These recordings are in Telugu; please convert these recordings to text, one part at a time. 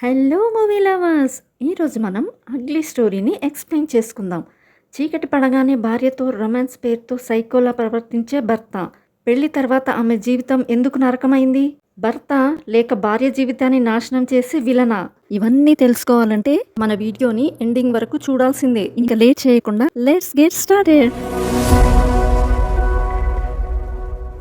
Hello movie lovers! ఈరోజు మనం అగ్లీ స్టోరీని ఎక్స్‌ప్లెయిన్ చేసుకుందాం. చీకటి పడగానే భార్యతో రొమాన్స్ పేరుతో సైకోలా ప్రవర్తించే భర్త. పెళ్లి తర్వాత ఆమె జీవితం ఎందుకు నరకమైంది? భర్త లేక భార్య జీవితాన్ని నాశనం చేసే విలనా? ఇవన్నీ తెలుసుకోవాలంటే మన వీడియోని ఎండింగ్ వరకు చూడాల్సిందే. ఇంకా లేట్ చేయకుండా let's get started.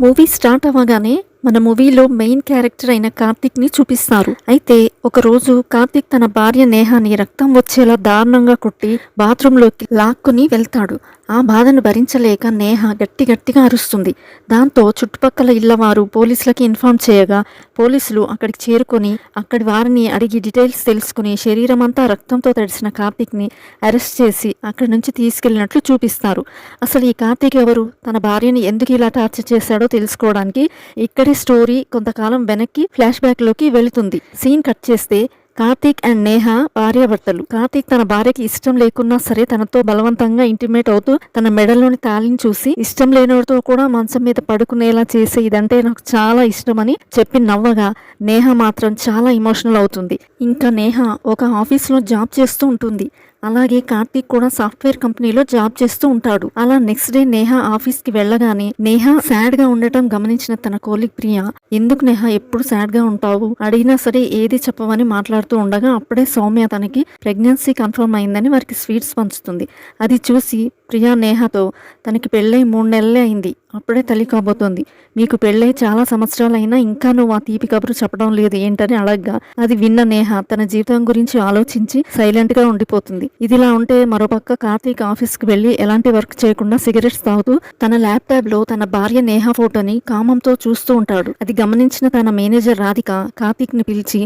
Movie start అవ్వగానే మన మూవీలో మెయిన్ క్యారెక్టర్ అయిన కార్తిక్ని చూపిస్తారు. అయితే ఒకరోజు కార్తిక్ తన భార్య నేహాని రక్తం వచ్చేలా దారుణంగా కొట్టి బాత్రూంలోకి లాక్కుని వెళ్తాడు. ఆ బాధను భరించలేక నేహ గట్టిగా అరుస్తుంది. దాంతో చుట్టుపక్కల ఇళ్లవారు పోలీసులకి ఇన్ఫార్మ్ చేయగా పోలీసులు అక్కడికి చేరుకొని అక్కడి వారిని అడిగి డీటెయిల్స్ తెలుసుకుని శరీరం అంతా రక్తంతో తడిసిన కార్తిక్ని అరెస్ట్ చేసి అక్కడి నుంచి తీసుకెళ్లినట్లు చూపిస్తారు. అసలు ఈ కార్తిక్ ఎవరు? తన భార్యని ఎందుకు ఇలా టార్చర్ చేశాడో తెలుసుకోవడానికి ఇక్కడి స్టోరీ కొంతకాలం వెనక్కి ఫ్లాష్ బ్యాక్ లోకి వెళుతుంది. సీన్ కట్ చేస్తే కార్తీక్ అండ్ నేహ భార్యాభర్తలు. కార్తీక్ తన భార్యకి ఇష్టం లేకున్నా సరే తనతో బలవంతంగా ఇంటిమేట్ అవుతూ తన మెడలోని తాళిని చూసి ఇష్టం లేనివాడితో కూడా మంచం మీద పడుకునేలా చేసే ఇదంటే నాకు చాలా ఇష్టమని చెప్పి నవ్వగా నేహ మాత్రం చాలా ఎమోషనల్ అవుతుంది. ఇంకా నేహ ఒక ఆఫీస్లో జాబ్ చేస్తూ ఉంటుంది. అలాగే కార్తీక్ కూడా సాఫ్ట్వేర్ కంపెనీలో జాబ్ చేస్తూ ఉంటాడు. అలా నెక్స్ట్ డే నేహ ఆఫీస్ కి వెళ్ళగానే నేహ సాడ్ గా ఉండటం గమనించిన తన కోలీగ్ ప్రియ, ఎందుకు నేహ ఎప్పుడు సాడ్ గా ఉంటావు, అడిగినా సరే ఏది చెప్పవని మాట్లాడుతూ ఉండగా అప్పుడే సౌమ్య తనకి ప్రెగ్నెన్సీ కన్ఫర్మ్ అయిందని వారికి స్వీట్స్ పంచుతుంది. అది చూసి ప్రియా నేహతో, తనకి పెళ్ళై 3 నెలలే అయింది, అప్పుడే తల్లి కాబోతోంది, మీకు పెళ్ళై చాలా సంవత్సరాలైనా ఇంకా నువ్వు ఆ తీపి కబురు చెప్పడం లేదు ఏంటని అడగ్గా అది విన్న నేహ తన జీవితం గురించి ఆలోచించి సైలెంట్ గా ఉండిపోతుంది. ఇదిలా ఉంటే మరోపక్క కార్తీక్ ఆఫీస్ కి వెళ్లి ఎలాంటి వర్క్ చేయకుండా సిగరెట్స్ తాగుతూ తన ల్యాప్టాప్ లో తన భార్య నేహ ఫోటోని కామంతో చూస్తూ ఉంటాడు. అది గమనించిన తన మేనేజర్ రాధిక కార్తీక్ ని పిలిచి,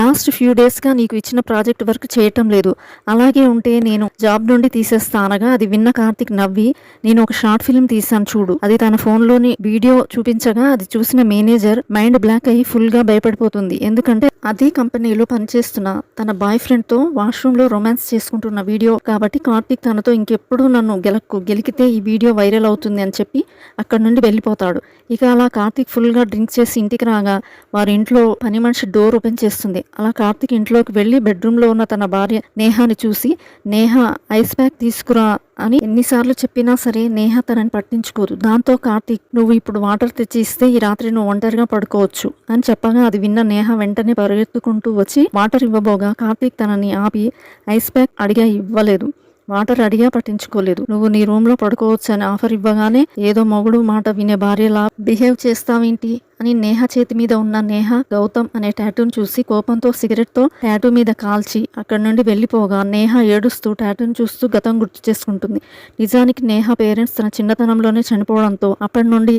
లాస్ట్ ఫ్యూ డేస్ గా నీకు ఇచ్చిన ప్రాజెక్ట్ వర్క్ చేయటం లేదు, అలాగే ఉంటే నేను జాబ్ నుండి తీసేస్తా అనగా అది విన్న కార్తీక్ నవ్వి, నేను ఒక షార్ట్ ఫిల్మ్ తీశాను చూడు, అది తన ఫోన్ లోని వీడియో చూపించగా అది చూసిన మేనేజర్ మైండ్ బ్లాక్ అయ్యి ఫుల్ గా భయపడిపోతుంది. ఎందుకంటే అదే కంపెనీలో పనిచేస్తున్న తన బాయ్ ఫ్రెండ్ తో వాష్రూమ్ లో రొమాన్స్ చేసుకుంటున్న వీడియో కాబట్టి కార్తీక్ తనతో ఇంకెప్పుడు నన్ను గెలికితే ఈ వీడియో వైరల్ అవుతుంది అని చెప్పి అక్కడ నుండి వెళ్ళిపోతాడు. ఇక అలా కార్తీక్ ఫుల్ గా డ్రింక్ చేసి ఇంటికి రాగా వారి ఇంట్లో పని మనిషి డోర్ ఓపెన్ చేస్తుంది. అలా కార్తీక్ ఇంట్లోకి వెళ్లి బెడ్రూమ్ లో ఉన్న తన భార్య నేహాని చూసి, నేహ ఐస్ ప్యాక్ తీసుకురా అని ఎన్నిసార్లు చెప్పినా సరే నేహ తనని పట్టించుకోదు. దాంతో కార్తీక్, నువ్వు ఇప్పుడు వాటర్ తెచ్చి ఇస్తే ఈ రాత్రి నువ్వు ఒంటరిగా పడుకోవచ్చు అని చెప్పగా అది విన్న నేహ వెంటనే పరిగెత్తుకుంటూ వచ్చి వాటర్ ఇవ్వబోగా కార్తీక్ తనని ఆపి ఐస్ ప్యాక్ అడిగా ఇవ్వలేదు, వాటర్ అడిగా పట్టించుకోలేదు, నువ్వు నీ రూమ్ లో పడుకోవచ్చు అని ఆఫర్ ఇవ్వగానే ఏదో మొగుడు మాట వినే భార్యలా బిహేవ్ చేస్తావేంటి అని నేహ చేతి మీద ఉన్న నేహ గౌతమ్ అనే టాటూను చూసి కోపంతో సిగరెట్ తో టాటూ మీద కాల్చి అక్కడి నుండి వెళ్లిపోగా నేహ ఏడుస్తూ టాటూను చూస్తూ గతం గుర్తు చేసుకుంటుంది. నిజానికి నేహ పేరెంట్స్ తన చిన్నతనంలోనే చనిపోవడంతో అప్పటి నుండి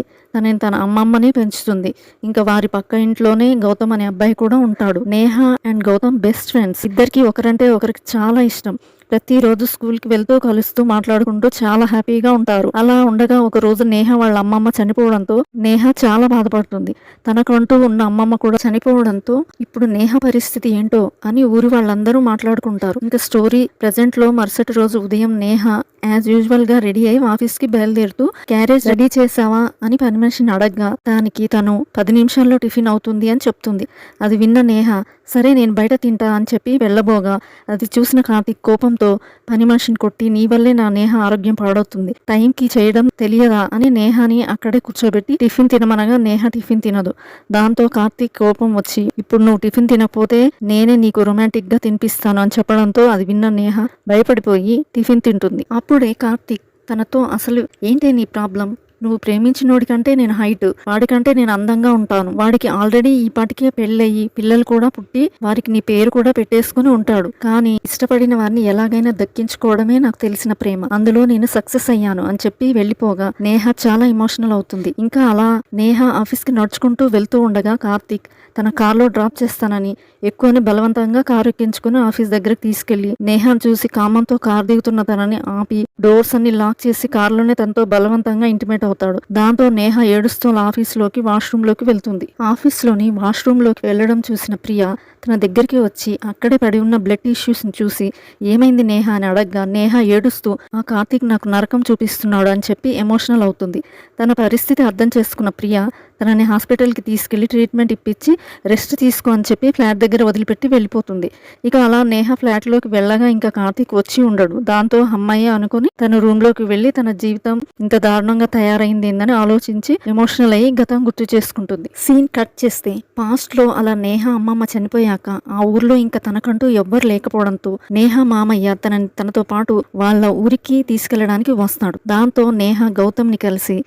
తన అమ్మమ్మనే పెంచుతుంది. ఇంకా వారి పక్క ఇంట్లోనే గౌతమ్ అనే అబ్బాయి కూడా ఉంటాడు. Neha and Gautam best friends. ఇద్దరికి ఒకరంటే ఒకరికి చాలా ఇష్టం. ప్రతిరోజు స్కూల్కి వెళ్తూ కలుస్తూ మాట్లాడుకుంటూ చాలా హ్యాపీగా ఉంటారు. అలా ఉండగా ఒక రోజు నేహ వాళ్ళ అమ్మమ్మ చనిపోవడంతో నేహ చాలా బాధపడుతుంది. తనకంటూ ఉన్న అమ్మమ్మ కూడా చనిపోవడంతో ఇప్పుడు నేహ పరిస్థితి ఏంటో అని ఊరి వాళ్ళందరూ మాట్లాడుకుంటారు. ఇంకా స్టోరీ ప్రెజెంట్ లో మరుసటి రోజు ఉదయం నేహ యాజ్ యూజువల్ గా రెడీ అయి ఆఫీస్ కి బయలుదేరుతూ, క్యారేజ్ రెడీ చేసావా అని పని మనిషిని అడగ్గా దానికి తను 10 నిమిషాల్లో టిఫిన్ అవుతుంది అని చెప్తుంది. అది విన్న నేహ, సరే నేను బయట తింటా అని చెప్పి వెళ్ళబోగా అది చూసిన కార్తీక్ కోపంతో పని మనిషిని కొట్టి, నీ వల్లే నా నేహ ఆరోగ్యం పాడవుతుంది, టైంకి చేయడం తెలియదా అని నేహాని అక్కడే కూర్చోబెట్టి టిఫిన్ తినమనగా నేహ టిఫిన్ తినదు. దాంతో కార్తీక్ కోపం వచ్చి, ఇప్పుడు నువ్వు టిఫిన్ తినకపోతే నేనే నీకు రొమాంటిక్ గా తినిపిస్తాను అని చెప్పడంతో అది విన్న నేహ భయపడిపోయి టిఫిన్ తింటుంది. అప్పుడే కార్తీక్ తనతో, అసలు ఏంటి నీ ప్రాబ్లం, నువ్వు ప్రేమించినోడి కంటే నేను హైట్, వాడికంటే నేను అందంగా ఉంటాను, వాడికి ఆల్రెడీ ఈ పాటికే పెళ్ళయి పిల్లలు కూడా పుట్టి వారికి నీ పేరు కూడా పెట్టేసుకుని ఉంటాడు, కానీ ఇష్టపడిన వారిని ఎలాగైనా దక్కించుకోవడమే నాకు తెలిసిన ప్రేమ, అందులో నేను సక్సెస్ అయ్యాను అని చెప్పి వెళ్ళిపోగా నేహ చాలా ఎమోషనల్ అవుతుంది. ఇంకా అలా నేహ ఆఫీస్ కి నడుచుకుంటూ వెళ్తూ ఉండగా కార్తీక్ తన కార్లో డ్రాప్ చేస్తానని ఎక్కువని బలవంతంగా కారు ఎక్కించుకుని ఆఫీస్ దగ్గరకు తీసుకెళ్లి నేహాను చూసి కామంతో కారు దిగుతున్న తనని ఆపి డోర్స్ అన్ని లాక్ చేసి కారులోనే తనతో బలవంతంగా ఇంటిమేట్ అవుతాడు. దాంతో నేహ ఏడుస్తూ ఆఫీస్ లోకి వాష్రూమ్ లోకి వెళ్తుంది. ఆఫీస్ లోని వాష్రూమ్ లోకి వెళ్లడం చూసిన ప్రియ తన దగ్గరికి వచ్చి అక్కడే పడి ఉన్న బ్లడ్ టిష్యూస్ ని చూసి, ఏమైంది నేహ అని అడగ్గా నేహ ఏడుస్తూ, ఆ కార్తీక్ నాకు నరకం చూపిస్తున్నాడు అని చెప్పి ఎమోషనల్ అవుతుంది. తన పరిస్థితి అర్థం చేసుకున్న ప్రియ తనని హాస్పిటల్కి తీసుకెళ్లి ట్రీట్మెంట్ ఇప్పించి రెస్ట్ తీసుకో అని చెప్పి ఫ్లాట్ దగ్గర వదిలిపెట్టి వెళ్ళిపోతుంది. ఇక అలా నేహ ఫ్లాట్లోకి వెళ్ళగా ఇంకా కార్తీక్ వచ్చి ఉండడు. దాంతో అమ్మాయి అనుకుని తన రూమ్లోకి వెళ్ళి తన జీవితం ఇంత దారుణంగా తయారైంది ఏందని ఆలోచించి ఎమోషనల్ అయ్యి గతం గుర్తు చేసుకుంటుంది. సీన్ కట్ చేస్తే పాస్ట్ లో అలా నేహ అమ్మమ్మ చనిపోయాక ఆ ఊర్లో ఇంకా తనకంటూ ఎవ్వరు లేకపోవడంతో నేహ మామయ్య తనతో పాటు వాళ్ళ ఊరికి తీసుకెళ్లడానికి వస్తాడు. దాంతో నేహ గౌతమ్ ని కలిసి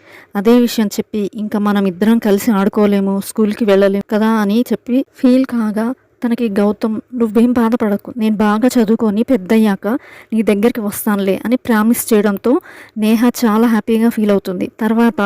అదే విషయం చెప్పి ఇంకా మనం ఇద్దరం కలిసి ఆడుకోలేము, స్కూల్కి వెళ్ళలేము కదా అని చెప్పి ఫీల్ కాగా తనకి గౌతమ్ నువ్వేం బాధపడకు, నేను బాగా చదువుకొని పెద్దయ్యాక నీ దగ్గరికి వస్తానులే అని ప్రామిస్ చేయడంతో నేహ చాలా హ్యాపీగా ఫీల్ అవుతుంది. తర్వాత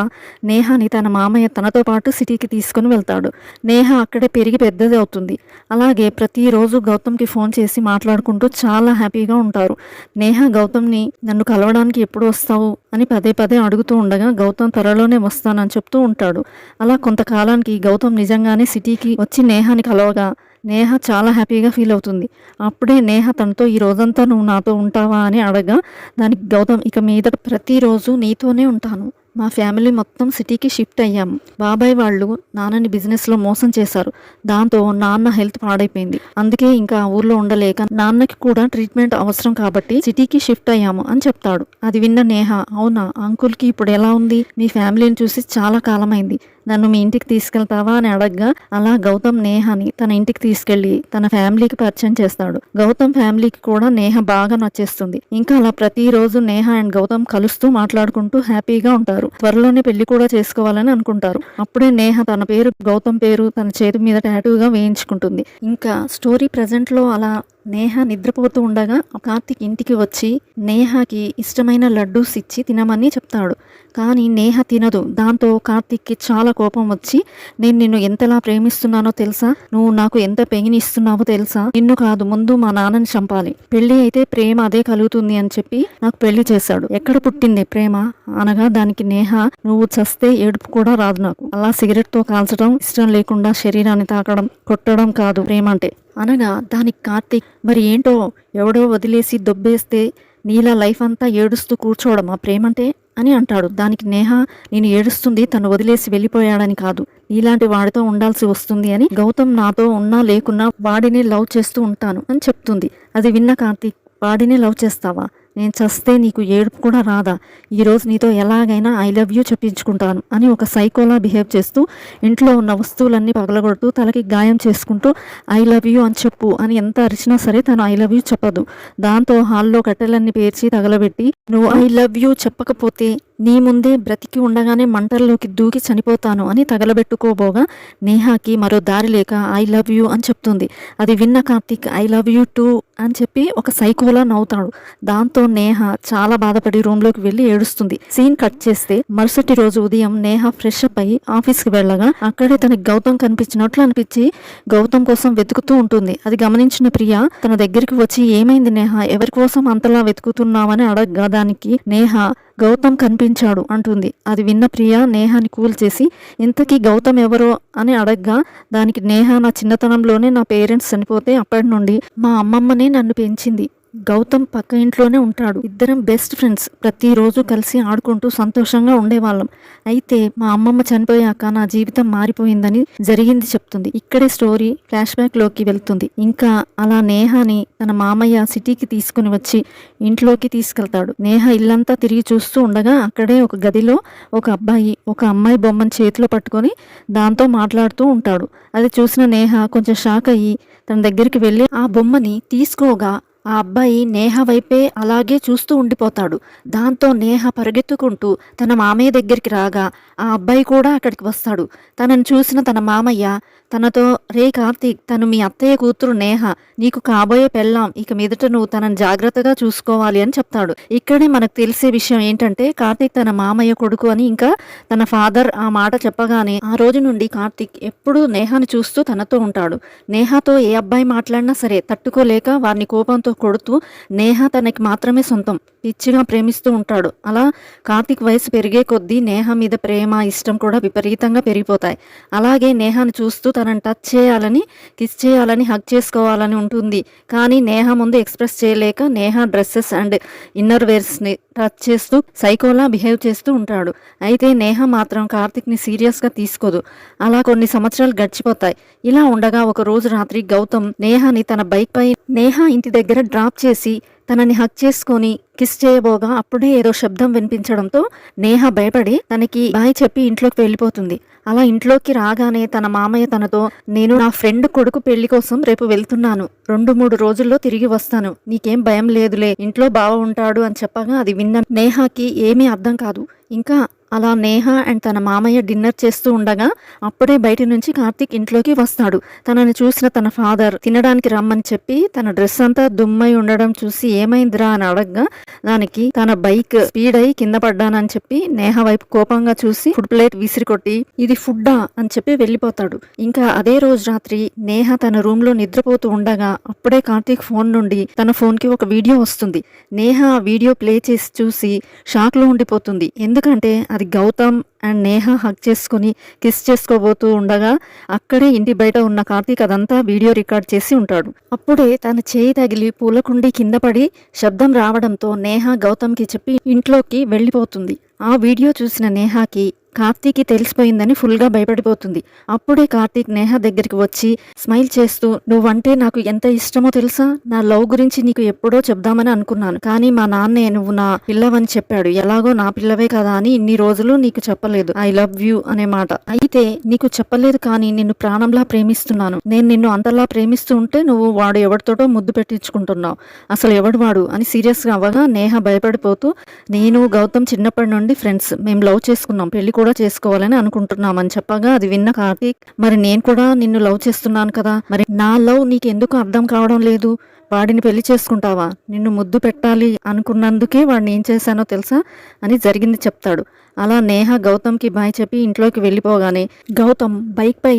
నేహాని తన మామయ్య తనతో పాటు సిటీకి తీసుకుని వెళ్తాడు. నేహ అక్కడే పెరిగి పెద్దది అవుతుంది. అలాగే ప్రతిరోజు గౌతమ్కి ఫోన్ చేసి మాట్లాడుకుంటూ చాలా హ్యాపీగా ఉంటారు. నేహ గౌతమ్ని నన్ను కలవడానికి ఎప్పుడు వస్తావు అని పదే పదే అడుగుతూ ఉండగా గౌతమ్ త్వరలోనే వస్తానని చెప్తూ ఉంటాడు. అలా కొంతకాలానికి గౌతమ్ నిజంగానే సిటీకి వచ్చి నేహాని కలవగా నేహ చాలా హ్యాపీగా ఫీల్ అవుతుంది. అప్పుడే నేహ తనతో ఈ రోజంతా నువ్వు నాతో ఉంటావా అని అడగా దానికి గౌతమ్ ఇక మీదట ప్రతిరోజు నీతోనే ఉంటాను, మా ఫ్యామిలీ మొత్తం సిటీకి షిఫ్ట్ అయ్యాము, బాబాయ్ వాళ్ళు నాన్నని బిజినెస్లో మోసం చేశారు, దాంతో నాన్న హెల్త్ పాడైపోయింది, అందుకే ఇంకా ఆ ఊర్లో ఉండలేక నాన్నకి కూడా ట్రీట్మెంట్ అవసరం కాబట్టి సిటీకి షిఫ్ట్ అయ్యాము అని చెప్తాడు. అది విన్న నేహ అవునా, అంకుల్కి ఇప్పుడు ఎలా ఉంది, మీ ఫ్యామిలీని చూసి చాలా కాలమైంది, నన్ను మీ ఇంటికి తీసుకెళ్తావా అని అడగ్గా అలా గౌతమ్ నేహాని తన ఇంటికి తీసుకెళ్లి తన ఫ్యామిలీకి పరిచయం చేస్తాడు. గౌతమ్ ఫ్యామిలీకి కూడా నేహ బాగా నచ్చేస్తుంది. ఇంకా అలా ప్రతిరోజు నేహ అండ్ గౌతమ్ కలుస్తూ మాట్లాడుకుంటూ హ్యాపీగా ఉంటారు. త్వరలోనే పెళ్లి కూడా చేసుకోవాలని అనుకుంటారు. అప్పుడే నేహ తన పేరు గౌతమ్ పేరు తన చేతి మీద టాటూగా వేయించుకుంటుంది. ఇంకా స్టోరీ ప్రెజెంట్ లో అలా నేహ నిద్రపోతూ ఉండగా కార్తీక్ ఇంటికి వచ్చి నేహకి ఇష్టమైన లడ్డూస్ ఇచ్చి తినమని చెప్తాడు. కానీ నేహ తినదు. దాంతో కార్తీక్కి చాలా కోపం వచ్చి నేను నిన్ను ఎంతలా ప్రేమిస్తున్నానో తెలుసా, నువ్వు నాకు ఎంత పెయిన్ ఇస్తున్నావో తెలుసా, నిన్ను కాదు ముందు మా నాన్నని చంపాలి, పెళ్లి అయితే ప్రేమ అదే కలుగుతుంది అని చెప్పి నాకు పెళ్లి చేశాడు, ఎక్కడ పుట్టింది ప్రేమ అనగా దానికి నేహ నువ్వు చస్తే ఏడుపు కూడా రాదు నాకు, అలా సిగరెట్ తో కాల్చడం, ఇష్టం లేకుండా శరీరాన్ని తాకడం, కొట్టడం కాదు ప్రేమ అంటే అనగా దానికి కార్తీక్ మరి ఏంటో ఎవడో వదిలేసి దొబ్బేస్తే నీలా లైఫ్ అంతా ఏడుస్తూ కూర్చోవడమా ప్రేమంటే అని అంటాడు. దానికి నేహ నేను ఏడుస్తుంది తను వదిలేసి వెళ్ళిపోయాడని కాదు, నీలాంటి వాడితో ఉండాల్సి వస్తుంది అని, గౌతమ్ నాతో ఉన్నా లేకున్నా వాడిని లవ్ చేస్తూ ఉంటాను అని చెప్తుంది. అది విన్న కార్తీక్ వాడిని లవ్ చేస్తావా, నేను చస్తే నీకు ఏడుపు కూడా రాదా, ఈరోజు నీతో ఎలాగైనా ఐ లవ్ యూ చెప్పించుకుంటాను అని ఒక సైకోలా బిహేవ్ చేస్తూ ఇంట్లో ఉన్న వస్తువులన్నీ పగలగొడుతూ తలకి గాయం చేసుకుంటూ ఐ లవ్ యూ అని చెప్పు అని ఎంత అరిచినా సరే తను ఐ లవ్ యూ చెప్పదు. దాంతో హాల్లో కట్టెలన్నీ పేర్చి తగలబెట్టి నువ్వు ఐ లవ్ యూ చెప్పకపోతే నీ ముందే బ్రతికి ఉండగానే మంటల్లోకి దూకి చనిపోతాను అని తగలబెట్టుకోబోగా నేహాకి మరో దారి లేక ఐ లవ్ యూ అని చెప్తుంది. అది విన్న Karthik I love you two అని చెప్పి ఒక సైకోలా నవ్వుతాడు. దాంతో నేహ చాలా బాధపడి రూమ్లోకి వెళ్ళి ఏడుస్తుంది. సీన్ కట్ చేస్తే మరుసటి రోజు ఉదయం నేహ ఫ్రెష్ అప్ అయ్యి ఆఫీస్కి వెళ్ళగా అక్కడే తనకి గౌతమ్ కనిపించినట్లు అనిపించి గౌతమ్ కోసం వెతుకుతూ ఉంటుంది. అది గమనించిన ప్రియ తన దగ్గరికి వచ్చి ఏమైంది నేహ, ఎవరి కోసం అంతలా వెతుకుతున్నావని అడగగా దానికి నేహ గౌతమ్ కనిపించాడు అంటుంది. అది విన్న ప్రియ నేహాని కూల్ చేసి ఇంతకీ గౌతమ్ ఎవరో అని అడగ్గా దానికి నేహ నా చిన్నతనంలోనే నా పేరెంట్స్ చనిపోతే అప్పటి నుండి మా అమ్మమ్మనే నన్ను పెంచింది, గౌతమ్ పక్క ఇంట్లోనే ఉంటాడు, ఇద్దరం బెస్ట్ ఫ్రెండ్స్, ప్రతిరోజు కలిసి ఆడుకుంటూ సంతోషంగా ఉండేవాళ్ళం, అయితే మా అమ్మమ్మ చనిపోయాక నా జీవితం మారిపోయిందని జరిగింది చెప్తుంది. ఇక్కడే స్టోరీ ఫ్లాష్ బ్యాక్ లోకి వెళ్తుంది. ఇంకా అలా నేహాని తన మామయ్య సిటీకి తీసుకుని వచ్చి ఇంట్లోకి తీసుకెళ్తాడు. నేహ ఇల్లంతా తిరిగి చూస్తూ ఉండగా అక్కడే ఒక గదిలో ఒక అబ్బాయి ఒక అమ్మాయి బొమ్మను చేతిలో పట్టుకొని దాంతో మాట్లాడుతూ ఉంటాడు. అది చూసిన నేహ కొంచెం షాక్ అయ్యి తన దగ్గరికి వెళ్ళి ఆ బొమ్మని తీసుకోగా ఆ అబ్బాయి నేహ వైపే అలాగే చూస్తూ ఉండిపోతాడు. దాంతో నేహ పరిగెత్తుకుంటూ తన మామయ్య దగ్గరికి రాగా ఆ అబ్బాయి కూడా అక్కడికి వస్తాడు. తనను చూసిన తన మామయ్య తనతో రే కార్తీక్, తను మీ అత్తయ్య కూతురు నేహ, నీకు కాబోయే పెళ్ళాం, ఇక మీదట నువ్వు తనను జాగ్రత్తగా చూసుకోవాలి అని చెప్తాడు. ఇక్కడే మనకు తెలిసే విషయం ఏంటంటే కార్తీక్ తన మామయ్య కొడుకు అని ఇంకా తన ఫాదర్ ఆ మాట చెప్పగానే ఆ రోజు నుండి కార్తీక్ ఎప్పుడూ నేహాని చూస్తూ తనతో ఉంటాడు. నేహతో ఏ అబ్బాయి మాట్లాడినా సరే తట్టుకోలేక వారిని కోపంతో కొడుతూ నేహ తనకి మాత్రమే సొంతం పిచ్చిగా ప్రేమిస్తూ ఉంటాడు. అలా కార్తీక్ వయసు పెరిగే కొద్దీ నేహ మీద ప్రేమ ఇష్టం కూడా విపరీతంగా పెరిగిపోతాయి. అలాగే నేహాని చూస్తూ తనని టచ్ చేయాలని, కిస్ చేయాలని, హగ్ చేసుకోవాలని ఉంటుంది. కానీ నేహ ముందు ఎక్స్ప్రెస్ చేయలేక నేహ డ్రెస్సెస్ అండ్ ఇన్నర్ వేర్స్ని టచ్ చేస్తూ సైకోలా బిహేవ్ చేస్తూ ఉంటాడు. అయితే నేహ మాత్రం కార్తిక్ని సీరియస్గా తీసుకోదు. అలా కొన్ని సంవత్సరాలు గడిచిపోతాయి. ఇలా ఉండగా ఒక రోజు రాత్రి గౌతమ్ నేహాని తన బైక్ పై నేహ ఇంటి దగ్గర డ్రాప్ చేసి తనని హక్ చేసుకొని కిస్ చేయబోగా అప్పుడే ఏదో శబ్దం వినిపించడంతో నేహ భయపడి తనకి బాయ్ చెప్పి ఇంట్లోకి వెళ్ళిపోతుంది. అలా ఇంట్లోకి రాగానే తన మామయ్య తనతో, నేను నా ఫ్రెండ్ కొడుకు పెళ్లి కోసం రేపు వెళ్తున్నాను, 2-3 రోజుల్లో తిరిగి వస్తాను, నీకేం భయం లేదులే, ఇంట్లో బావ ఉంటాడు అని చెప్పగా అది విన్న నేహాకి ఏమీ అర్థం కాదు. ఇంకా అలా నేహ అండ్ తన మామయ్య డిన్నర్ చేస్తూ ఉండగా అప్పుడే బయట నుంచి కార్తిక్ ఇంట్లోకి వస్తాడు. తనని చూసిన తన ఫాదర్ తినడానికి రమ్మని చెప్పి తన డ్రెస్ అంతా దుమ్మై ఉండడం చూసి ఏమైందిరా అని అడగగా దానికి తన బైక్ స్పీడ్ అయి కింద పడ్డానని చెప్పి నేహ వైపు కోపంగా చూసి ఫుడ్ ప్లేట్ విసిరికొట్టి ఇది ఫుడ్డా అని చెప్పి వెళ్ళిపోతాడు. ఇంకా అదే రోజు రాత్రి నేహ తన రూమ్ లో నిద్రపోతూ ఉండగా అప్పుడే కార్తిక్ ఫోన్ నుండి తన ఫోన్ కి ఒక వీడియో వస్తుంది. నేహ ఆ వీడియో ప్లే చేసి చూసి షాక్ లో ఉండిపోతుంది. ఎందుకంటే అది గౌతమ్ అండ్ నేహ హగ్ చేసుకుని కిస్ చేసుకోబోతూ ఉండగా అక్కడే ఇంటి బయట ఉన్న కార్తీక్ అదంతా వీడియో రికార్డ్ చేసి ఉంటాడు. అప్పుడే తన చేయి తగిలి పూలకుండి కింద పడి శబ్దం రావడంతో నేహ గౌతమ్కి చెప్పి ఇంట్లోకి వెళ్ళిపోతుంది. ఆ వీడియో చూసిన నేహాకి కార్తీక్కి తెలిసిపోయిందని ఫుల్గా భయపడిపోతుంది. అప్పుడే కార్తీక్ నేహ దగ్గరికి వచ్చి స్మైల్ చేస్తూ, నువ్వంటే నాకు ఎంత ఇష్టమో తెలుసా, నా లవ్ గురించి నీకు ఎప్పుడో చెప్దామని అనుకున్నాను, కానీ మా నాన్నే నువ్వు నా పిల్లవని చెప్పాడు, ఎలాగో నా పిల్లవే కదా అని ఇన్ని రోజులు నీకు చెప్పలేదు ఐ లవ్ యూ అనే మాట. అయితే నీకు చెప్పలేదు కానీ నిన్ను ప్రాణంలా ప్రేమిస్తున్నాను, నేను నిన్ను అంతలా ప్రేమిస్తూ ఉంటే నువ్వు వాడు ఎవరితోటో ముద్దు పెట్టించుకుంటున్నావు, అసలు ఎవడు వాడు అని సీరియస్గా అవ్వగా నేహ భయపడిపోతూ, నేను గౌతమ్ చిన్నప్పటి నుండి ఫ్రెండ్స్, మేము లవ్ చేసుకున్నాం, పెళ్లి కూడా చేసుకోవాలని అనుకుంటున్నామని చెప్పగా అది విన్న కార్తీక్, మరి నేను కూడా నిన్ను లవ్ చేస్తున్నాను కదా, మరి నా లవ్ నీకు ఎందుకు అర్థం కావడం లేదు, వాడిని పెళ్లి చేసుకుంటావా, నిన్ను ముద్దు పెట్టాలి అనుకున్నందుకే వాడిని ఏం చేశానో తెలుసా అని జరిగింది చెప్తాడు. అలా నేహ గౌతమ్కి బాయ్ చెప్పి ఇంట్లోకి వెళ్ళిపోగానే గౌతమ్ బైక్ పై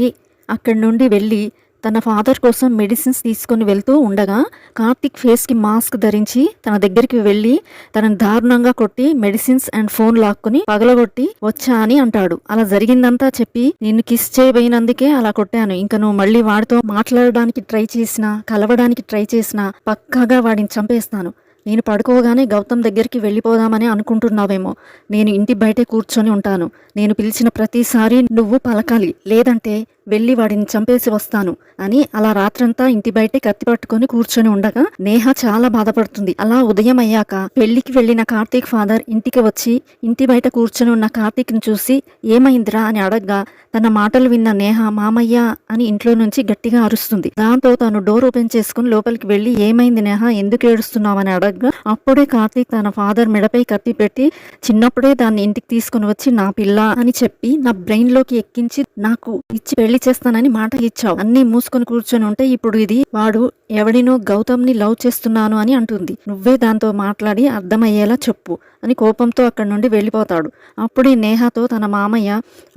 అక్కడి నుండి వెళ్ళి తన ఫాదర్ కోసం మెడిసిన్స్ తీసుకొని వెళ్తూ ఉండగా కార్తిక్ ఫేస్కి మాస్క్ ధరించి తన దగ్గరికి వెళ్ళి తనని దారుణంగా కొట్టి మెడిసిన్స్ అండ్ ఫోన్ లాక్కుని పగలగొట్టి వచ్చా అని అంటాడు. అలా జరిగిందంతా చెప్పి, నిన్ను కిస్ చేయబోయినందుకే అలా కొట్టాను, ఇంకా నువ్వు మళ్ళీ వాడితో మాట్లాడడానికి ట్రై చేసినా కలవడానికి ట్రై చేసినా పక్కాగా వాడిని చంపేస్తాను, నేను పడుకోగానే గౌతమ్ దగ్గరికి వెళ్ళిపోదామని అనుకుంటున్నావేమో, నేను ఇంటి బయటే కూర్చొని ఉంటాను, నేను పిలిచిన ప్రతిసారి నువ్వు పలకాలి, లేదంటే వెళ్ళి వాడిని చంపేసి వస్తాను అని అలా రాత్రంతా ఇంటి బయటే కత్తి పట్టుకొని కూర్చొని ఉండగా నేహ చాలా బాధపడుతుంది. అలా ఉదయం అయ్యాక పెళ్లికి వెళ్లిన కార్తీక్ ఫాదర్ ఇంటికి వచ్చి ఇంటి బయట కూర్చొని ఉన్న కార్తీక్ని చూసి ఏమైందిరా అని అడగ్గా తన మాటలు విన్న నేహ మామయ్య అని ఇంట్లో నుంచి గట్టిగా అరుస్తుంది. దాంతో తను డోర్ ఓపెన్ చేసుకుని లోపలికి వెళ్లి ఏమైంది నేహ, ఎందుకు ఏడుస్తున్నావు అని అడగ్గా అప్పుడే కార్తీక్ తన ఫాదర్ మెడపై కత్తి పెట్టి, చిన్నప్పుడే దాన్ని ఇంటికి తీసుకుని వచ్చి నా పిల్ల అని చెప్పి నా బ్రెయిన్ లోకి ఎక్కించి నాకు ఇచ్చి పెళ్లి చేస్తానని మాట ఇచ్చావు, అన్ని మూసుకొని కూర్చొని ఉంటే ఇప్పుడు ఇది వాడు ఎవడినో గౌతమ్ని లవ్ చేస్తున్నాను అని అంటుంది, నువ్వే దాంతో మాట్లాడి అర్థమయ్యేలా చెప్పు అని కోపంతో అక్కడి నుండి వెళ్ళిపోతాడు. అప్పుడే నేహతో తన మామయ్య,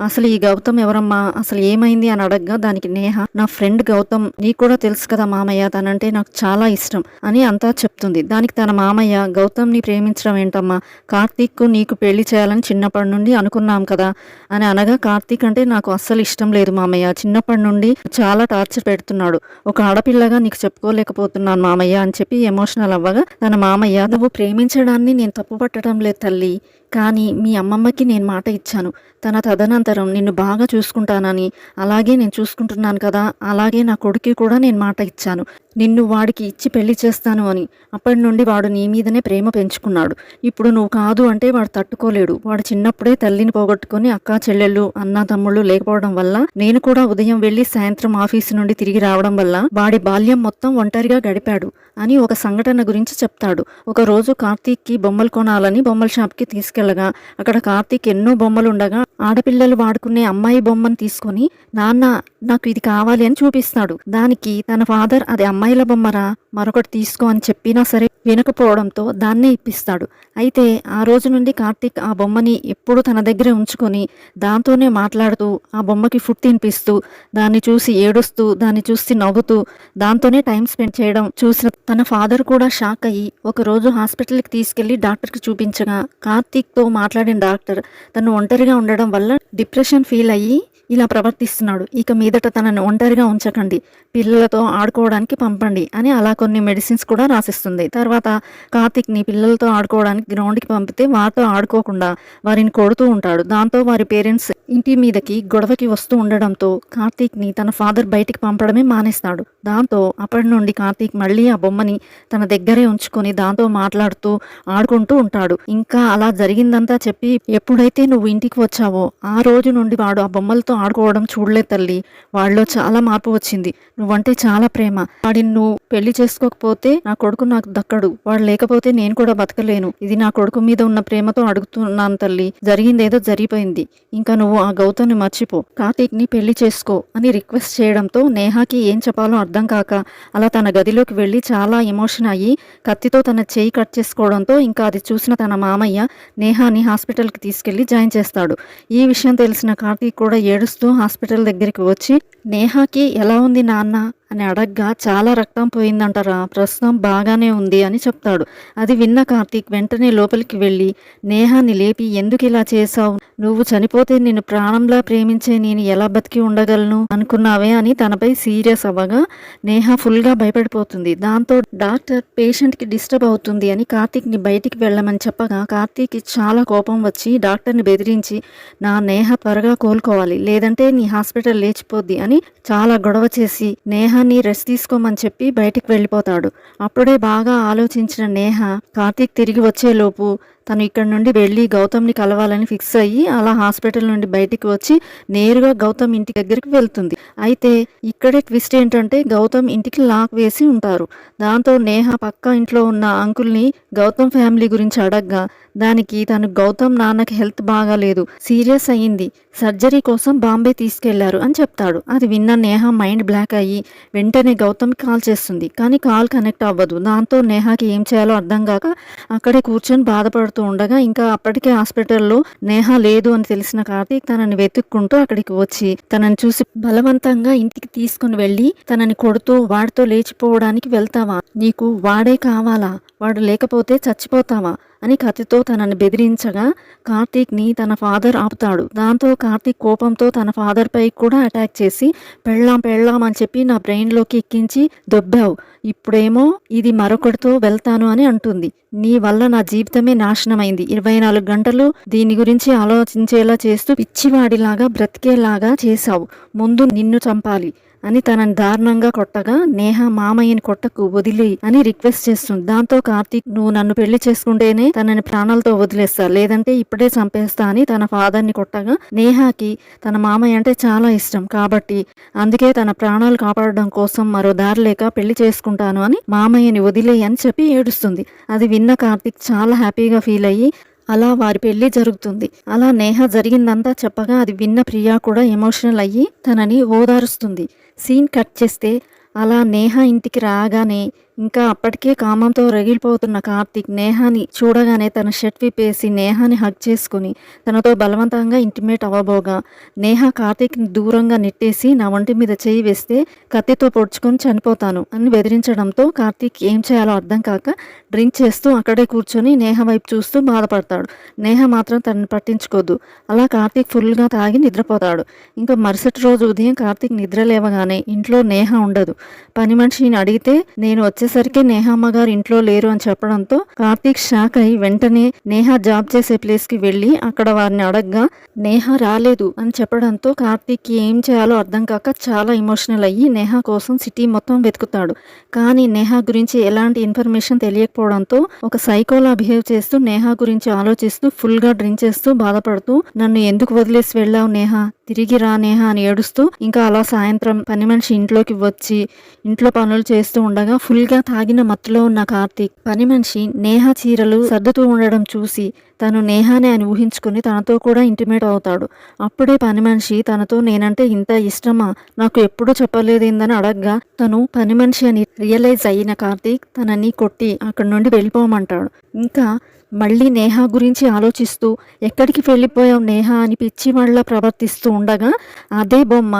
అసలు ఈ గౌతమ్ ఎవరమ్మా, అసలు ఏమైంది అని అడగ్గా దానికి నేహ, నా ఫ్రెండ్ గౌతమ్, నీకు కూడా తెలుసు కదా మామయ్య, తనంటే నాకు చాలా ఇష్టం అని అంతా చెప్తుంది. దానికి తన మామయ్య, గౌతమ్ని ప్రేమించడం ఏంటమ్మా, కార్తీక్ నీకు పెళ్లి చేయాలని చిన్నప్పటి నుండి అనుకున్నాం కదా అని అనగా, కార్తీక్ అంటే నాకు అస్సలు ఇష్టం లేదు మామయ్య, చిన్నప్పటి నుండి చాలా టార్చర్ పెడుతున్నాడు, ఒక ఆడపిల్లగా నీకు చెప్పుకోలేకపోతున్నాను మామయ్య అని చెప్పి ఎమోషనల్ అవ్వగా తన మామయ్య, నువ్వు ప్రేమించడాన్ని నేను తప్పు పట్టడం లేదు తల్లి, కానీ మీ అమ్మమ్మకి నేను మాట ఇచ్చాను, తన తదనంతరం నిన్ను బాగా చూసుకుంటానని, అలాగే నేను చూసుకుంటున్నాను కదా, అలాగే నా కొడుకు కూడా నేను మాట ఇచ్చాను, నిన్ను వాడికి ఇచ్చి పెళ్లి చేస్తాను అని. అప్పటి నుండి వాడు నీ మీదనే ప్రేమ పెంచుకున్నాడు, ఇప్పుడు నువ్వు కాదు అంటే వాడు తట్టుకోలేడు, వాడు చిన్నప్పుడే తల్లిని పోగొట్టుకుని అక్కా చెల్లెళ్ళు అన్నా తమ్ముళ్ళు లేకపోవడం వల్ల, నేను కూడా ఉదయం వెళ్ళి సాయంత్రం ఆఫీసు నుండి తిరిగి రావడం వల్ల వాడి బాల్యం మొత్తం ఒంటరిగా గడిపాడు అని ఒక సంఘటన గురించి చెప్తాడు. ఒక రోజు కార్తీక్కి బొమ్మలు కొనాలని బొమ్మల షాప్కి తీసుకెళ్లగా అక్కడ కార్తీక్ ఎన్నో బొమ్మలు ఉండగా ఆడపిల్లలు వాడుకునే అమ్మాయి బొమ్మను తీసుకొని, నాన్న నాకు ఇది కావాలి అని చూపిస్తాడు. దానికి తన ఫాదర్, అది అమ్మాయిల బొమ్మరా, మరొకటి తీసుకో అని చెప్పినా సరే వినకపోవడంతో దాన్నే ఇప్పిస్తాడు. అయితే ఆ రోజు నుండి కార్తీక్ ఆ బొమ్మని ఎప్పుడూ తన దగ్గరే ఉంచుకొని దాంతోనే మాట్లాడుతూ, ఆ బొమ్మకి ఫుడ్ తినిపిస్తూ, దాన్ని చూసి ఏడుస్తూ, దాన్ని చూసి నవ్వుతూ దాంతోనే టైం స్పెండ్ చేయడం చూసిన తన ఫాదర్ కూడా షాక్ అయ్యి ఒకరోజు హాస్పిటల్కి తీసుకెళ్లి డాక్టర్కి చూపించగా కార్తీక్తో మాట్లాడిన డాక్టర్ తను ఒంటరిగా ఉండడం వల్ల డిప్రెషన్ ఫీల్ అయ్యి ఇలా ప్రవర్తిస్తున్నాడు, ఇక మీదట తనని ఒంటరిగా ఉంచకండి, పిల్లలతో ఆడుకోవడానికి పంపండి అని అలా కొన్ని మెడిసిన్స్ కూడా రాసిస్తుంది. తర్వాత కార్తీక్ని పిల్లలతో ఆడుకోవడానికి గ్రౌండ్కి పంపితే వారితో ఆడుకోకుండా వారిని కొడుతూ ఉంటాడు. దాంతో వారి పేరెంట్స్ ఇంటి మీదకి గొడవకి వస్తూ ఉండడంతో కార్తీక్ని తన ఫాదర్ బయటికి పంపడమే మానేస్తాడు. దాంతో అప్పటి నుండి కార్తీక్ మళ్ళీ ఆ బొమ్మని తన దగ్గరే ఉంచుకొని దాంతో మాట్లాడుతూ ఆడుకుంటూ ఉంటాడు. ఇంకా అలా జరిగిందంతా చెప్పి, ఎప్పుడైతే నువ్వు ఇంటికి వచ్చావో ఆ రోజు నుండి వాడు ఆ బొమ్మలతో ఆడుకోవడం చూడలే తల్లి, వాళ్ళలో చాలా మార్పు వచ్చింది. నువ్వంటే చాలా ప్రేమ. వాడిని నువ్వు పెళ్లి చేసుకోకపోతే నా కొడుకు నాకు దక్కడు, వాడు లేకపోతే నేను కూడా బతకలేను. ఇది నా కొడుకు మీద ఉన్న ప్రేమతో అడుగుతున్నాను తల్లి, జరిగిందేదో జరిగిపోయింది, ఇంకా నువ్వు ఆ గౌతమ్ని మర్చిపో, కార్తీక్ ని పెళ్లి చేసుకో అని రిక్వెస్ట్ చేయడంతో నేహాకి ఏం చెప్పాలో అర్థం కాక అలా తన గదిలోకి వెళ్ళి చాలా ఎమోషన్ అయ్యి కత్తితో తన చేయి కట్ చేసుకోవడంతో ఇంకా అది చూసిన తన మామయ్య నేహాని హాస్పిటల్కి తీసుకెళ్లి జాయిన్ చేస్తాడు. ఈ విషయం తెలిసిన కార్తీక్ కూడా ఏడుస్తూ హాస్పిటల్ దగ్గరికి వచ్చి నేహాకి ఎలా ఉంది నాన్న అని అడగ్గా చాలా రక్తం పోయిందంటారా, ప్రస్తుతం బాగానే ఉంది అని చెప్తాడు. అది విన్న కార్తీక్ వెంటనే లోపలికి వెళ్ళి నేహాని లేపి, ఎందుకు ఇలా చేశావు, నువ్వు చనిపోతే నిన్ను ప్రాణంలా ప్రేమించే నేను ఎలా బతికి ఉండగలను అనుకున్నావే అని తనపై సీరియస్ అవ్వగా నేహా ఫుల్గా భయపడిపోతుంది. దాంతో డాక్టర్ పేషెంట్కి డిస్టర్బ్ అవుతుంది అని కార్తీక్ని బయటికి వెళ్ళమని చెప్పగా కార్తీక్కి చాలా కోపం వచ్చి డాక్టర్ని బెదిరించి, నా నేహ త్వరగా కోలుకోవాలి లేదంటే నీ హాస్పిటల్ లేచిపోద్ది అని చాలా గొడవ చేసి నేహాని రెస్ట్ తీసుకోమని చెప్పి బయటికి వెళ్ళిపోతాడు. అప్పుడే బాగా ఆలోచించిన నేహ కార్తీక్ తిరిగి వచ్చేలోపు తను ఇక్కడ నుండి వెళ్ళి గౌతమ్ని కలవాలని ఫిక్స్ అయ్యి అలా హాస్పిటల్ నుండి బయటికి వచ్చి నేరుగా గౌతమ్ ఇంటి దగ్గరికి వెళ్తుంది. అయితే ఇక్కడే ట్విస్ట్ ఏంటంటే గౌతమ్ ఇంటికి లాక్ వేసి ఉంటారు. దాంతో నేహ పక్క ఇంట్లో ఉన్న అంకుల్ని గౌతమ్ ఫ్యామిలీ గురించి అడగ్గా దానికి తను గౌతమ్ నాన్నకి హెల్త్ బాగాలేదు, సీరియస్ అయ్యింది, సర్జరీ కోసం బాంబే తీసుకెళ్లారు అని చెప్తాడు. అది విన్న నేహ మైండ్ బ్లాక్ అయ్యి వెంటనే గౌతమ్కి కాల్ చేస్తుంది. కానీ కాల్ కనెక్ట్ అవ్వదు. దాంతో నేహాకి ఏం చేయాలో అర్థం కాక అక్కడే కూర్చొని బాధపడుతూ ఉండగా ఇంకా అప్పటికే హాస్పిటల్లో నేహ లేదు అని తెలిసిన కార్తీక్ తనని వెతుక్కుంటూ అక్కడికి వచ్చి తనని చూసి బలవంతంగా ఇంటికి తీసుకుని వెళ్ళి తనని కొడుతూ, వాడితో లేచిపోవడానికి వెళ్తావా, నీకు వాడే కావాలా, వాడు లేకపోతే చచ్చిపోతావా అని కత్తితో తనని బెదిరించగా కార్తీక్ని తన ఫాదర్ ఆపుతాడు. దాంతో కార్తీక్ కోపంతో తన ఫాదర్ పై కూడా అటాక్ చేసి పెళ్ళాం అని చెప్పి నా బ్రెయిన్లోకి ఎక్కించి దొబ్బావు, ఇప్పుడేమో ఇది మరొకటితో వెళ్తాను అని అంటుంది. నీ వల్ల నా జీవితమే నాశనమైంది, 24 గంటలు దీని గురించి ఆలోచించేలా చేస్తూ పిచ్చివాడిలాగా బ్రతికేలాగా చేశావు, ముందు నిన్ను చంపాలి అని తనని దారుణంగా కొట్టగా నేహ మామయ్యని కొట్టకు, వదిలి అని రిక్వెస్ట్ చేస్తుంది. దాంతో కార్తీక్, నువ్వు నన్ను పెళ్లి చేసుకుంటేనే తనని ప్రాణాలతో వదిలేస్తా, లేదంటే ఇప్పుడే చంపేస్తా అని తన ఫాదర్ని కొట్టగా నేహాకి తన మామయ్య అంటే చాలా ఇష్టం కాబట్టి అందుకే తన ప్రాణాలు కాపాడడం కోసం మరో దారి లేక పెళ్లి చేసుకుంటాను అని మామయ్యని వదిలేయి అని చెప్పి ఏడుస్తుంది. అది విన్న కార్తీక్ చాలా హ్యాపీగా ఫీల్ అయ్యి అలా వారి పెళ్లి జరుగుతుంది. అలా నేహ జరిగిందంతా చెప్పగా అది విన్న ప్రియా కూడా ఎమోషనల్ అయ్యి తనని ఓదారుస్తుంది. సీన్ కట్ చేస్తే అలా నేహ ఇంటికి రాగానే ఇంకా అప్పటికే కామంతో రగిలిపోతున్న కార్తీక్ నేహాని చూడగానే తన షర్ట్ విప్పేసి నేహాని హగ్ చేసుకుని తనతో బలవంతంగా ఇంటిమేట్ అవ్వబోగా నేహ కార్తీక్ని దూరంగా నెట్టేసి నా ఒంటి మీద చేయి వేస్తే కత్తితో పొడుచుకొని చనిపోతాను అని బెదిరించడంతో కార్తీక్ ఏం చేయాలో అర్థం కాక డ్రింక్ చేస్తూ అక్కడే కూర్చొని నేహ వైపు చూస్తూ బాధపడతాడు. నేహ మాత్రం తనని పట్టించుకోదు. అలా కార్తీక్ ఫుల్గా తాగి నిద్రపోతాడు. ఇంకా మరుసటి రోజు ఉదయం కార్తీక్ నిద్ర లేవగానే ఇంట్లో నేహ ఉండదు. పని మనిషిని అడిగితే నేను వచ్చేసరికి నేహమ్మ గారు ఇంట్లో లేరు అని చెప్పడంతో కార్తీక్ షాక్ అయి వెంటనే నేహ జాబ్ చేసే ప్లేస్ కి వెళ్లి అక్కడ వారిని అడగ్గా నేహ రాలేదు అని చెప్పడంతో కార్తీక్ ఏం చేయాలో అర్థం కాక చాలా ఎమోషనల్ అయ్యి నేహ కోసం సిటీ మొత్తం వెతుకుతాడు. కానీ నేహ గురించి ఎలాంటి ఇన్ఫర్మేషన్ తెలియకపోవడంతో ఒక సైకోలా బిహేవ్ చేస్తూ నేహ గురించి ఆలోచిస్తూ ఫుల్ గా డ్రింక్ చేస్తూ బాధపడుతూ నన్ను ఎందుకు వదిలేసి వెళ్ళావు నేహ, తిరిగి రా నేహ అని ఏడుస్తూ ఇంకా అలా సాయంత్రం పని మనిషి ఇంట్లోకి వచ్చి ఇంట్లో పనులు చేస్తూ ఉండగా ఫుల్ గా తాగిన మత్తులో ఉన్న కార్తీక్ పని మనిషి నేహ చీరలు సర్దుతూ ఉండడం చూసి తను నేహానే అని ఊహించుకుని తనతో కూడా ఇంటిమేట్ అవుతాడు. అప్పుడే పని మనిషి తనతో నేనంటే ఇంత ఇష్టమా, నాకు ఎప్పుడూ చెప్పలేదేందని అడగ్గా తను పని మనిషి అని రియలైజ్ అయిన కార్తీక్ తనని కొట్టి అక్కడి నుండి వెళ్ళిపోమంటాడు. ఇంకా మళ్ళీ నేహ గురించి ఆలోచిస్తూ ఎక్కడికి వెళ్ళిపోయావు నేహ అని పిచ్చి మళ్ళ ప్రవర్తిస్తూ ఉండగా అదే బొమ్మ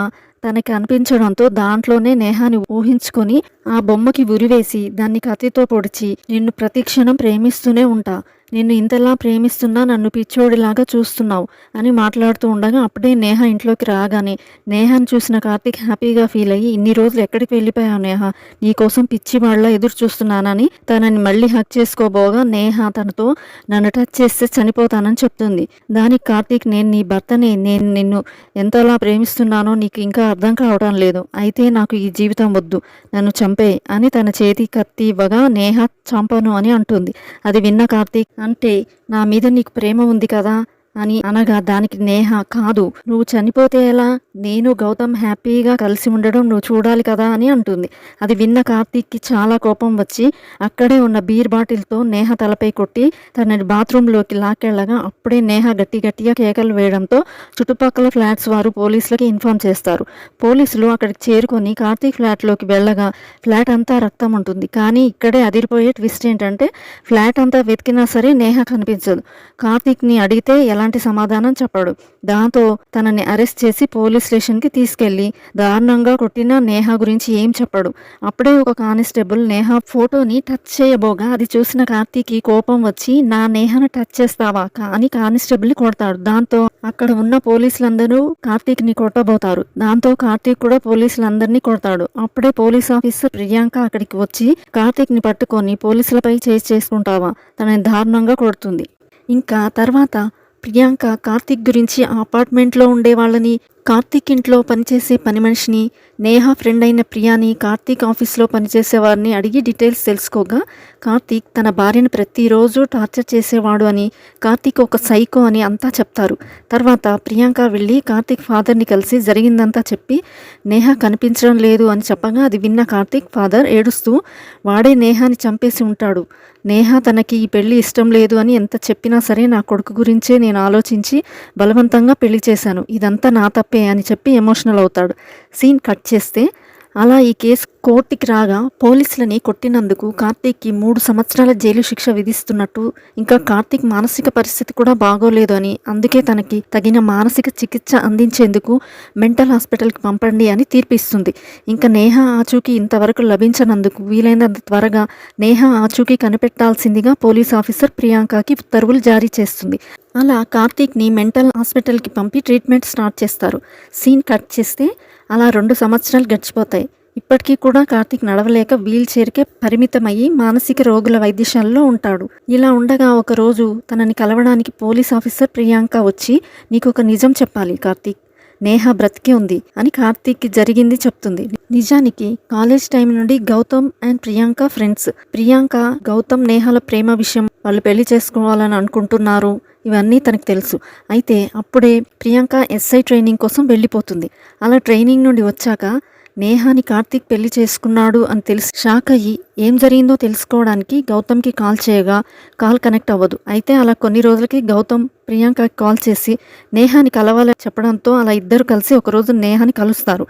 తనకి అనిపించడంతో దాంట్లోనే నేహాని ఊహించుకొని ఆ బొమ్మకి ఉరివేసి దాన్ని కత్తితో పొడిచి నిన్ను ప్రతిక్షణం ప్రేమిస్తూనే ఉంటా, నిన్ను ఇంతలా ప్రేమిస్తున్నా నన్ను పిచ్చోడిలాగా చూస్తున్నావు అని మాట్లాడుతూ ఉండగా అప్పుడే నేహ ఇంట్లోకి రాగానే నేహాని చూసిన కార్తీక్ హ్యాపీగా ఫీల్ అయ్యి, ఇన్ని రోజులు ఎక్కడికి వెళ్ళిపోయావు నేహ, నీకోసం పిచ్చి వాళ్ళ ఎదురు చూస్తున్నానని తనని మళ్ళీ హక్ చేసుకోబోగా నేహ తనతో నన్ను టచ్ చేస్తే చనిపోతానని చెప్తుంది. దానికి కార్తీక్, నేను నీ భర్తనే, నేను నిన్ను ఎంతలా ప్రేమిస్తున్నానో నీకు ఇంకా అర్థం కావడం లేదు, అయితే నాకు ఈ జీవితం వద్దు, నన్ను చంపేయ్ అని తన చేతి కత్తి ఇవ్వగా నేహ చంపను అని అంటుంది. అది విన్న కార్తీక్, అంటే నా మీద నీకు ప్రేమ ఉంది కదా అని అనగా దానికి నేహ, కాదు, నువ్వు చనిపోతే ఎలా, నేను గౌతమ్ హ్యాపీగా కలిసి ఉండడం నువ్వు చూడాలి కదా అని అంటుంది. అది విన్న కార్తీక్కి చాలా కోపం వచ్చి అక్కడే ఉన్న బీర్ బాటిల్తో నేహ తలపై కొట్టి తనని బాత్రూంలోకి లాక్కెళ్ళగా అప్పుడే నేహ గట్టిగా కేకలు వేయడంతో చుట్టుపక్కల ఫ్లాట్స్ వారు పోలీసులకి ఇన్ఫార్మ్ చేస్తారు. పోలీసులు అక్కడికి చేరుకొని కార్తీక్ ఫ్లాట్లోకి వెళ్ళగా ఫ్లాట్ అంతా రక్తం ఉంటుంది. కానీ ఇక్కడే అదిరిపోయే ట్విస్ట్ ఏంటంటే ఫ్లాట్ అంతా వెతికినా సరే నేహ కనిపించదు. కార్తీక్ని అడిగితే ఎలాంటి సమాధానం చెప్పాడు. దాంతో తనని అరెస్ట్ చేసి పోలీస్ స్టేషన్కి తీసుకెళ్లి దారుణంగా కొట్టిన నేహ గురించి ఏం చెప్పాడు. అప్పుడే ఒక కానిస్టేబుల్ నేహ ఫోటోని టచ్ చేయబోగా అది చూసిన కార్తీక్కి కోపం వచ్చి, నా నేహను టచ్ చేస్తావా అని కానిస్టేబుల్ని కొడతాడు. దాంతో అక్కడ ఉన్న పోలీసులందరూ కార్తీక్ని కొట్టబోతారు. దాంతో కార్తీక్ కూడా పోలీసులందరినీ కొడతాడు. అప్పుడే పోలీస్ ఆఫీసర్ ప్రియాంక అక్కడికి వచ్చి కార్తీక్ని పట్టుకొని పోలీసులపై చేసి చేసుకుంటావా తనని దారుణంగా కొడుతుంది. ఇంకా తర్వాత ప్రియాంక కార్తీక్ గురించి ఆ అపార్ట్మెంట్లో ఉండే వాళ్ళని, కార్తీక్ ఇంట్లో పనిచేసే పని మనిషిని, నేహ ఫ్రెండ్ అయిన ప్రియాని, కార్తీక్ ఆఫీస్లో పనిచేసే వారిని అడిగి డీటెయిల్స్ తెలుసుకోగా కార్తీక్ తన భార్యను ప్రతిరోజు టార్చర్ చేసేవాడు అని, కార్తీక్ ఒక సైకో అని అంతా చెప్తారు. తర్వాత ప్రియాంక వెళ్ళి కార్తీక్ ఫాదర్ని కలిసి జరిగిందంతా చెప్పి నేహ కనిపించడం లేదు అని చెప్పగా అది విన్న కార్తీక్ ఫాదర్ ఏడుస్తూ, వాడే నేహాని చంపేసి ఉంటాడు, నేహ తనకి ఈ పెళ్లి ఇష్టం లేదు అని ఎంత చెప్పినా సరే నా కొడుకు గురించే నేను ఆలోచించి బలవంతంగా పెళ్లి చేశాను, ఇదంతా నా తప్పే అని చెప్పి ఎమోషనల్ అవుతాడు. సీన్ కట్ చేస్తే అలా ఈ కేసు కోర్టుకి రాగా పోలీసులని కొట్టినందుకు కార్తీక్కి 3 సంవత్సరాల జైలు శిక్ష విధిస్తున్నట్టు, ఇంకా కార్తీక్ మానసిక పరిస్థితి కూడా బాగోలేదు అని, అందుకే తనకి తగిన మానసిక చికిత్స అందించేందుకు మెంటల్ హాస్పిటల్కి పంపండి అని తీర్పిస్తుంది. ఇంకా నేహ ఆచూకీ ఇంతవరకు లభించనందుకు వీలైనంత త్వరగా నేహ ఆచూకీ కనిపెట్టాల్సిందిగా పోలీస్ ఆఫీసర్ ప్రియాంకకి ఉత్తర్వులు జారీ చేస్తుంది. అలా కార్తీక్ని మెంటల్ హాస్పిటల్కి పంపి ట్రీట్మెంట్ స్టార్ట్ చేస్తారు. సీన్ కట్ చేస్తే అలా 2 సంవత్సరాలు గడిచిపోతాయి. ఇప్పటికీ కూడా కార్తీక్ నడవలేక వీల్ చైర్కే పరిమితమయ్యి మానసిక రోగుల వైద్యశాలలో ఉంటాడు. ఇలా ఉండగా ఒకరోజు తనని కలవడానికి పోలీస్ ఆఫీసర్ ప్రియాంక వచ్చి, నీకు ఒక నిజం చెప్పాలి కార్తీక్, నేహ బ్రతికే ఉంది అని కార్తీక్కి జరిగింది చెప్తుంది. నిజానికి కాలేజ్ టైం నుండి గౌతమ్ అండ్ ప్రియాంక ఫ్రెండ్స్. ప్రియాంక గౌతమ్ నేహల ప్రేమ విషయం, వాళ్ళు పెళ్లి చేసుకోవాలని అనుకుంటున్నారు, ఇవన్నీ తనకు తెలుసు. అయితే అప్పుడే ప్రియాంక ఎస్ఐ ట్రైనింగ్ కోసం వెళ్ళిపోతుంది. అలా ట్రైనింగ్ నుండి వచ్చాక నేహాని కార్తీక్ పెళ్లి చేసుకున్నాడు అని తెలిసి షాక్ అయ్యి ఏం జరిగిందో తెలుసుకోవడానికి గౌతమ్కి కాల్ చేయగా కాల్ కనెక్ట్ అవ్వదు. అయితే అలా కొన్ని రోజులకి గౌతమ్ ప్రియాంకకి కాల్ చేసి నేహాని కలవాలని చెప్పడంతో అలా ఇద్దరు కలిసి ఒకరోజు నేహాని కలుస్తారు.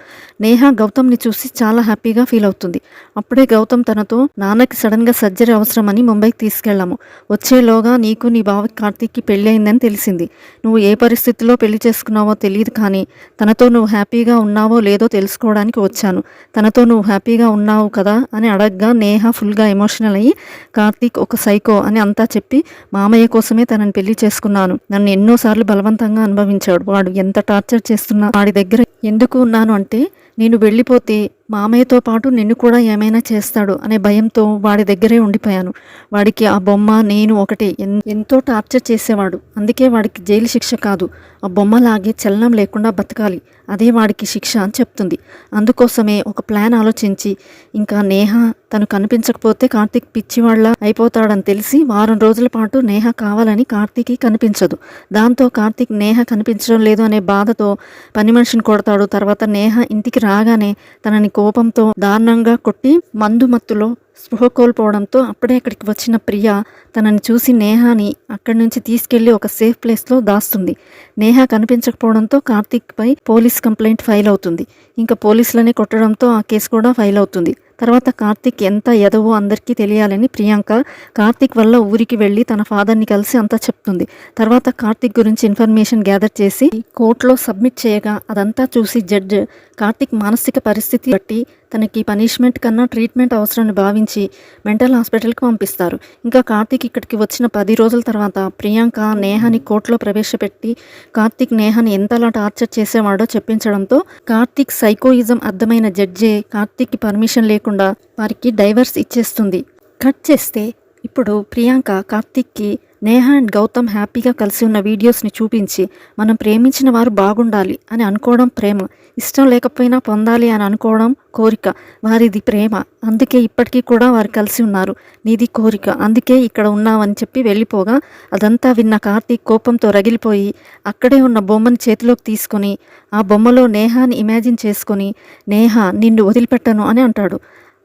నేహ గౌతమ్ని చూసి చాలా హ్యాపీగా ఫీల్ అవుతుంది. అప్పుడే గౌతమ్ తనతో, నాన్నకి సడన్గా సర్జరీ అవసరమని ముంబైకి తీసుకెళ్ళాము, వచ్చేలోగా నీకు నీ బావకి కార్తీక్కి పెళ్ళి అయిందని తెలిసింది, నువ్వు ఏ పరిస్థితిలో పెళ్లి చేసుకున్నావో తెలియదు, కానీ తనతో నువ్వు హ్యాపీగా ఉన్నావో లేదో తెలుసుకోవడానికి వచ్చాను, తనతో నువ్వు హ్యాపీగా ఉన్నావు కదా అని అడగ్గా నేహ ఫుల్గా ఎమోషనల్ అయ్యి, కార్తీక్ ఒక సైకో అని అంతా చెప్పి, మామయ్య కోసమే తనని పెళ్లి చేసుకున్నాను, నన్ను ఎన్నోసార్లు బలవంతంగా అనుభవించాడు, వాడు ఎంత టార్చర్ చేస్తున్నా వాడి దగ్గర ఎందుకు ఉన్నాను అంటే నేను వెళ్ళిపోతే మామయ్యతో పాటు నిన్ను కూడా ఏమైనా చేస్తాడు అనే భయంతో వాడి దగ్గరే ఉండిపోయాను, వాడికి ఆ బొమ్మ నేను ఒకటే, ఎంతో టార్చర్ చేసేవాడు, అందుకే వాడికి జైలు శిక్ష కాదు, ఆ బొమ్మలాగే చలనం లేకుండా బతకాలి, అదే వాడికి శిక్ష అని చెప్తుంది. అందుకోసమే ఒక ప్లాన్ ఆలోచించి, ఇంకా నేహ తను కనిపించకపోతే కార్తీక్ పిచ్చివాళ్ళ అయిపోతాడని తెలిసి వారం రోజుల పాటు నేహ కావాలని కార్తీక్కి కనిపించదు. దాంతో కార్తీక్ నేహ కనిపించడం లేదు అనే బాధతో పని మనిషిని కొడతాడు. తర్వాత నేహ ఇంటికి రాగానే తనని కోపంతో దారుణంగా కొట్టి మందు మత్తులో స్పృహ కోల్పోవడంతో అప్పుడే అక్కడికి వచ్చిన ప్రియ తనని చూసి నేహాని అక్కడి నుంచి తీసుకెళ్లి ఒక సేఫ్ ప్లేస్లో దాస్తుంది. నేహ కనిపించకపోవడంతో కార్తీక్పై పోలీస్ కంప్లైంట్ ఫైల్ అవుతుంది. ఇంకా పోలీసులనే కొట్టడంతో ఆ కేసు కూడా ఫైల్ అవుతుంది. తర్వాత కార్తీక్ ఎంత ఎదవో అందరికీ తెలియాలని ప్రియాంక కార్తీక్ వల్ల ఊరికి వెళ్ళి తన ఫాదర్ని కలిసి అంతా చెప్తుంది. తర్వాత కార్తీక్ గురించి ఇన్ఫర్మేషన్ గ్యాదర్ చేసి కోర్టులో సబ్మిట్ చేయగా అదంతా చూసి జడ్జ్ కార్తీక్ మానసిక పరిస్థితి బట్టి తనకి పనిష్మెంట్ కన్నా ట్రీట్మెంట్ అవసరాన్ని భావించి మెంటల్ హాస్పిటల్కి పంపిస్తారు. ఇంకా కార్తీక్ ఇక్కడికి వచ్చిన 10 రోజుల తర్వాత ప్రియాంక నేహాని కోర్టులో ప్రవేశపెట్టి కార్తీక్ నేహాని ఎంతలా టార్చర్ చేసేవాడో చెప్పించడంతో కార్తీక్ సైకోయిజం అర్థమైన జడ్జే కార్తీక్కి పర్మిషన్ లేకుండా వారికి డైవర్స్ ఇచ్చేస్తుంది. కట్ చేస్తే ఇప్పుడు ప్రియాంక కార్తీక్కి నేహా అండ్ గౌతమ్ హ్యాపీగా కలిసి ఉన్న వీడియోస్ని చూపించి మనం ప్రేమించిన వారు బాగుండాలి అని అనుకోవడం ప్రేమ, ఇష్టం లేకపోయినా పొందాలి అని అనుకోవడం కోరిక, వారిది ప్రేమ, అందుకే ఇప్పటికీ కూడా వారు కలిసి ఉన్నారు, నీది కోరిక, అందుకే ఇక్కడ ఉన్నావని చెప్పి వెళ్ళిపోగా అదంతా విన్న కార్తీక్ కోపంతో రగిలిపోయి అక్కడే ఉన్న బొమ్మని చేతిలోకి తీసుకొని ఆ బొమ్మలో నేహాని ఇమాజిన్ చేసుకొని నేహా నిన్ను వదిలిపెట్టను అని అంటాడు.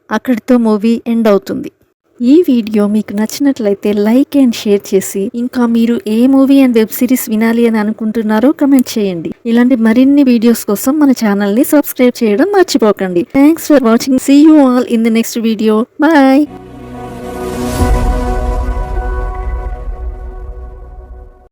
అక్కడితో మూవీ ఎండ్ అవుతుంది. ఈ వీడియో మీకు నచ్చినట్లయితే లైక్ అండ్ షేర్ చేసి ఇంకా మీరు ఏ మూవీ అండ్ వెబ్ సిరీస్ వినాలి అని అనుకుంటున్నారో కమెంట్ చేయండి. ఇలాంటి మరిన్ని వీడియోస్ కోసం మన ఛానల్ని సబ్స్క్రైబ్ చేయడం మర్చిపోకండి. Thanks for watching. See you all in the next video. Bye.